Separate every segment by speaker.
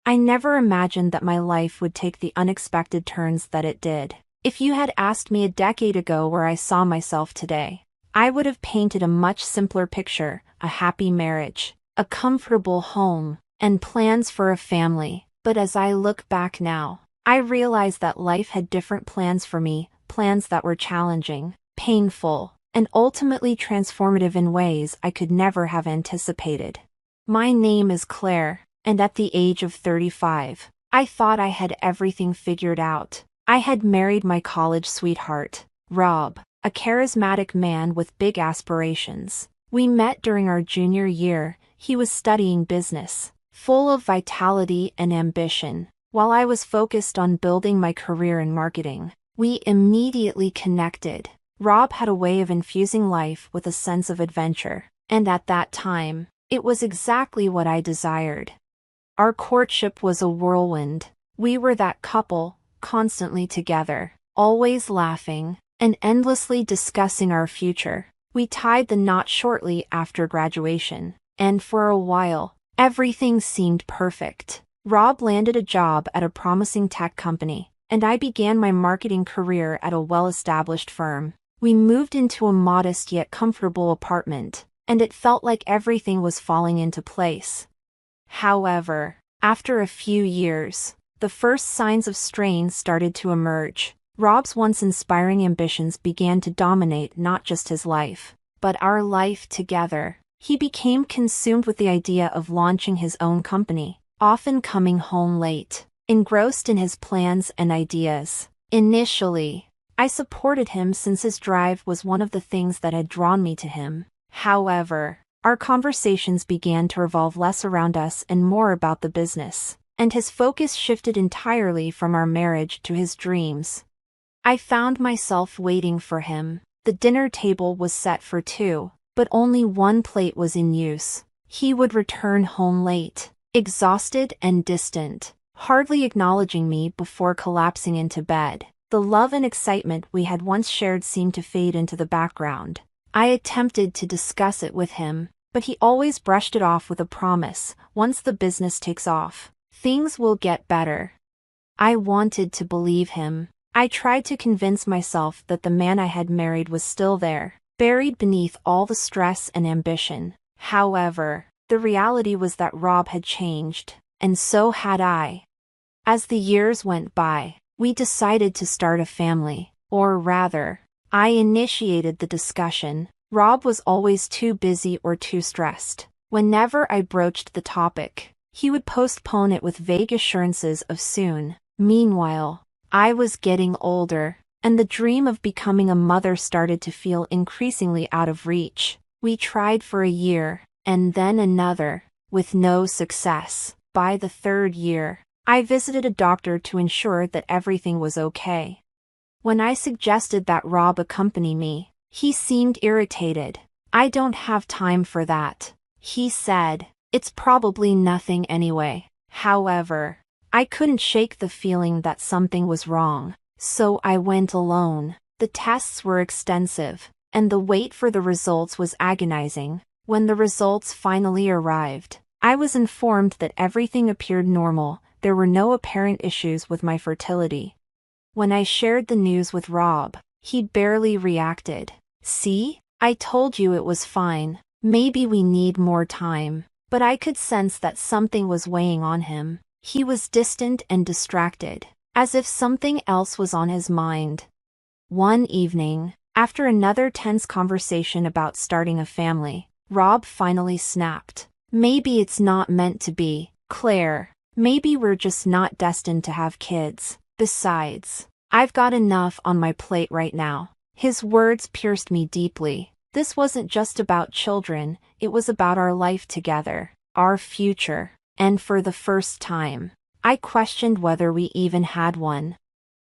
Speaker 1: I never imagined that my life would take the unexpected turns that it did. If you had asked me a decade ago where I saw myself today, I would have painted a much simpler picture: a happy marriage, a comfortable home, and plans for a family. But as I look back now, I realize that life had different plans for me, plans that were challenging, painful, and ultimately transformative in ways I could never have anticipated. My name is Claire, and at the age of 35, I thought I had everything figured out. I had married my college sweetheart, Rob, a charismatic man with big aspirations. We met during our junior year. He was studying business, full of vitality and ambition, while I was focused on building my career in marketing. We immediately connected. Rob had a way of infusing life with a sense of adventure, and at that time, it was exactly what I desired. Our courtship was a whirlwind. We were that couple, constantly together, always laughing, and endlessly discussing our future. We tied the knot shortly after graduation, and for a while, everything seemed perfect. Rob landed a job at a promising tech company, and I began my marketing career at a well-established firm. We moved into a modest yet comfortable apartment, and it felt like everything was falling into place. However, after a few years, the first signs of strain started to emerge. Rob's once inspiring ambitions began to dominate not just his life, but our life together. He became consumed with the idea of launching his own company, often coming home late, engrossed in his plans and ideas. Initially, I supported him since his drive was one of the things that had drawn me to him. However, our conversations began to revolve less around us and more about the business, and his focus shifted entirely from our marriage to his dreams. I found myself waiting for him. The dinner table was set for two, but only one plate was in use. He would return home late, exhausted and distant, hardly acknowledging me before collapsing into bed. The love and excitement we had once shared seemed to fade into the background. I attempted to discuss it with him, but he always brushed it off with a promise: once the business takes off, things will get better. I wanted to believe him. I tried to convince myself that the man I had married was still there, buried beneath all the stress and ambition. However, the reality was that Rob had changed, and so had I. As the years went by, we decided to start a family, or rather, I initiated the discussion. Rob was always too busy or too stressed. Whenever I broached the topic, he would postpone it with vague assurances of soon. Meanwhile, I was getting older, and the dream of becoming a mother started to feel increasingly out of reach. We tried for a year, and then another, with no success. By the third year, I visited a doctor to ensure that everything was okay. When I suggested that Rob accompany me, he seemed irritated. "I don't have time for that," he said. "It's probably nothing anyway." However, I couldn't shake the feeling that something was wrong, so I went alone. The tests were extensive, and the wait for the results was agonizing. When the results finally arrived, I was informed that everything appeared normal. There were no apparent issues with my fertility. When I shared the news with Rob, he barely reacted. "See? I told you it was fine. Maybe we need more time." But I could sense that something was weighing on him. He was distant and distracted, as if something else was on his mind. One evening, after another tense conversation about starting a family, Rob finally snapped. "Maybe it's not meant to be, Claire. Maybe we're just not destined to have kids. Besides, I've got enough on my plate right now." His words pierced me deeply. This wasn't just about children, it was about our life together, our future. And for the first time, I questioned whether we even had one.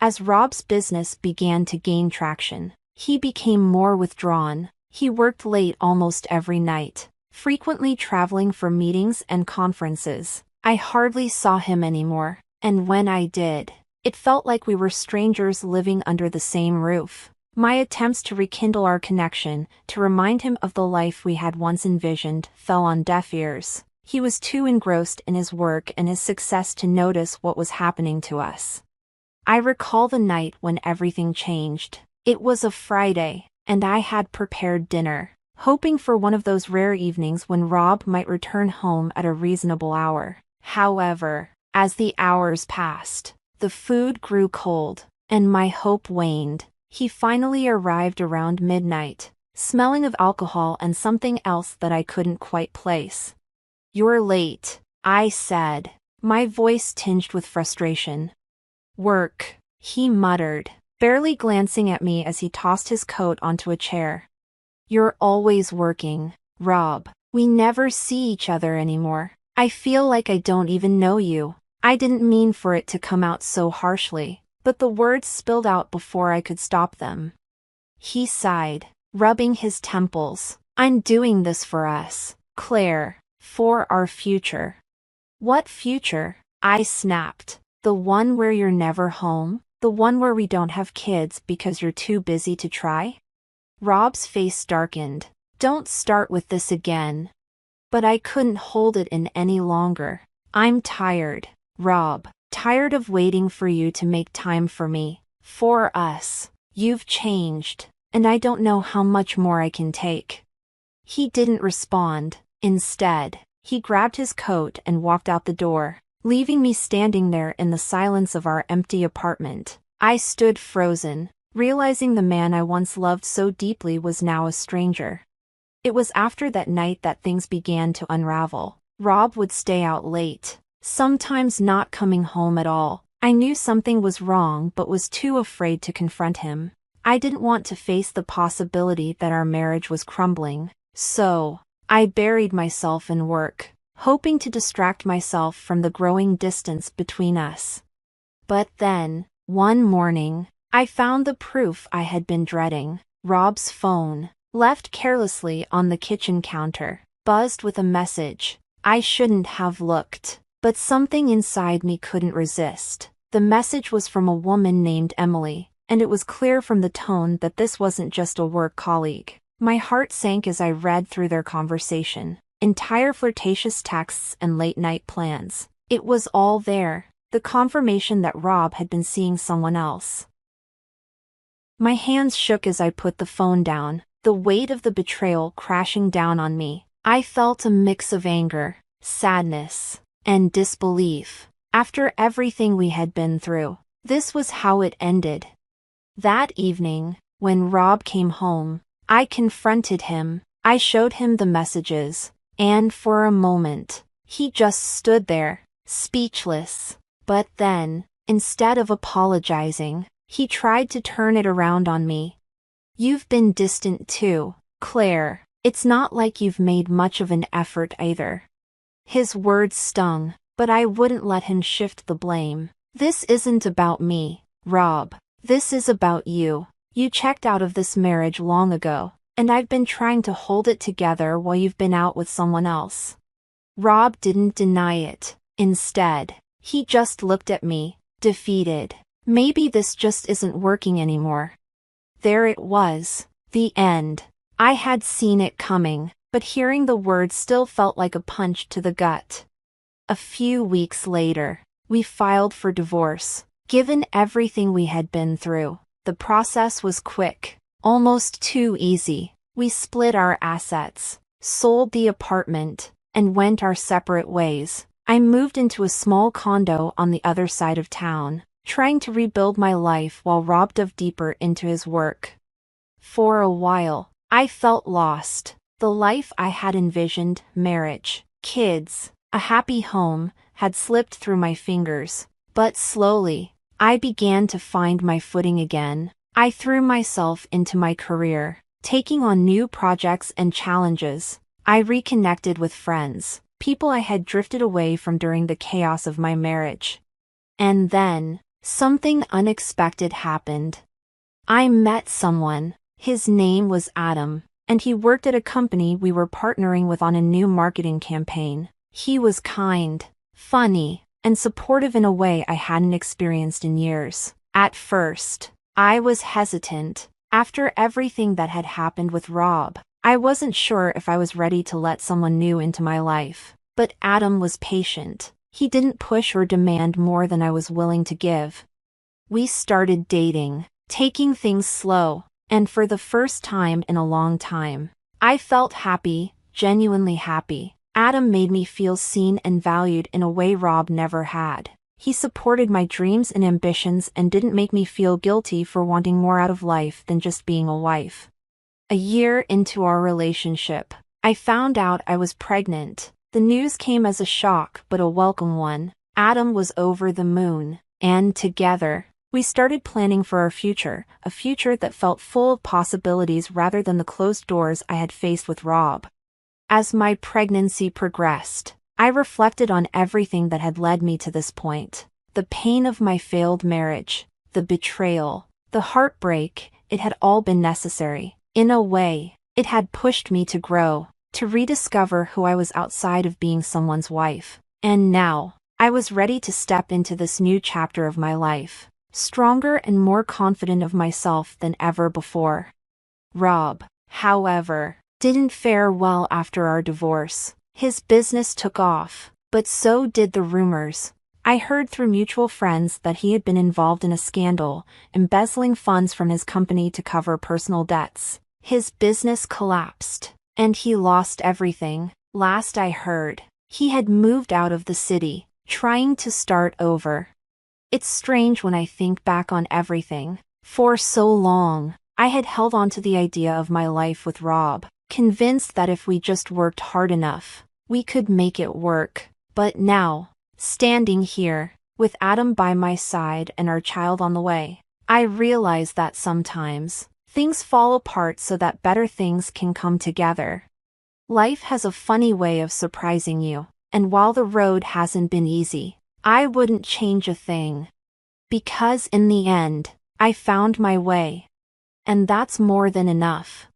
Speaker 1: As Rob's business began to gain traction, he became more withdrawn. He worked late almost every night, frequently traveling for meetings and conferences. I hardly saw him anymore, and when I did, it felt like we were strangers living under the same roof. My attempts to rekindle our connection, to remind him of the life we had once envisioned, fell on deaf ears. He was too engrossed in his work and his success to notice what was happening to us. I recall the night when everything changed. It was a Friday, and I had prepared dinner, hoping for one of those rare evenings when Rob might return home at a reasonable hour. However, as the hours passed, the food grew cold, and my hope waned. He finally arrived around midnight, smelling of alcohol and something else that I couldn't quite place. "You're late," I said, my voice tinged with frustration. "Work," he muttered, barely glancing at me as he tossed his coat onto a chair. "You're always working, Rob. We never see each other anymore. I feel like I don't even know you." I didn't mean for it to come out so harshly, but the words spilled out before I could stop them. He sighed, rubbing his temples. "I'm doing this for us, Claire. For our future." "What future?" I snapped. "The one where you're never home? The one where we don't have kids because you're too busy to try?" Rob's face darkened. "Don't start with this again." But I couldn't hold it in any longer. "I'm tired, Rob. Tired of waiting for you to make time for me, for us. You've changed, and I don't know how much more I can take." He didn't respond. Instead, he grabbed his coat and walked out the door, leaving me standing there in the silence of our empty apartment. I stood frozen, realizing the man I once loved so deeply was now a stranger. It was after that night that things began to unravel. Rob would stay out late, sometimes not coming home at all. I knew something was wrong but was too afraid to confront him. I didn't want to face the possibility that our marriage was crumbling, so I buried myself in work, hoping to distract myself from the growing distance between us. But then, one morning, I found the proof I had been dreading. Rob's phone, left carelessly on the kitchen counter, buzzed with a message. I shouldn't have looked, but something inside me couldn't resist. The message was from a woman named Emily, and it was clear from the tone that this wasn't just a work colleague. My heart sank as I read through their conversation. Entire flirtatious texts and late-night plans. It was all there, the confirmation that Rob had been seeing someone else. My hands shook as I put the phone down, the weight of the betrayal crashing down on me. I felt a mix of anger, sadness, and disbelief. After everything we had been through, this was how it ended. That evening, when Rob came home, I confronted him. I showed him the messages, and for a moment, he just stood there, speechless. But then, instead of apologizing, he tried to turn it around on me. "You've been distant too, Claire. It's not like you've made much of an effort either." His words stung, but I wouldn't let him shift the blame. "This isn't about me, Rob. This is about you. You checked out of this marriage long ago, and I've been trying to hold it together while you've been out with someone else." Rob didn't deny it. Instead, he just looked at me, defeated. Maybe this just isn't working anymore. There it was, the end. I had seen it coming, but hearing the words still felt like a punch to the gut. A few weeks later, we filed for divorce. Given everything we had been through, the process was quick, almost too easy. We split our assets, sold the apartment, and went our separate ways. I moved into a small condo on the other side of town, trying to rebuild my life while Rob dove deeper into his work. For a while, I felt lost. The life I had envisioned, marriage, kids, a happy home, had slipped through my fingers. But slowly, I began to find my footing again. I threw myself into my career, taking on new projects and challenges. I reconnected with friends, people I had drifted away from during the chaos of my marriage. And then, something unexpected happened. I met someone. His name was Adam, and he worked at a company we were partnering with on a new marketing campaign. He was kind, funny, and supportive in a way I hadn't experienced in years. At first, I was hesitant. After everything that had happened with Rob, I wasn't sure if I was ready to let someone new into my life. But Adam was patient. He didn't push or demand more than I was willing to give. We started dating, taking things slow, and for the first time in a long time, I felt happy, genuinely happy. Adam made me feel seen and valued in a way Rob never had. He supported my dreams and ambitions and didn't make me feel guilty for wanting more out of life than just being a wife. A year into our relationship, I found out I was pregnant. The news came as a shock, but a welcome one. Adam was over the moon, and together, we started planning for our future, a future that felt full of possibilities rather than the closed doors I had faced with Rob. As my pregnancy progressed, I reflected on everything that had led me to this point. The pain of my failed marriage, the betrayal, the heartbreak, it had all been necessary. In a way, it had pushed me to grow, to rediscover who I was outside of being someone's wife. And now, I was ready to step into this new chapter of my life, stronger and more confident of myself than ever before. Rob, however, didn't fare well after our divorce. His business took off, but so did the rumors. I heard through mutual friends that he had been involved in a scandal, embezzling funds from his company to cover personal debts. His business collapsed, and he lost everything. Last I heard, he had moved out of the city, trying to start over. It's strange when I think back on everything. For so long, I had held on to the idea of my life with Rob, convinced that if we just worked hard enough, we could make it work. But now, standing here, with Adam by my side and our child on the way, I realize that sometimes, things fall apart so that better things can come together. Life has a funny way of surprising you, and while the road hasn't been easy, I wouldn't change a thing. Because in the end, I found my way. And that's more than enough.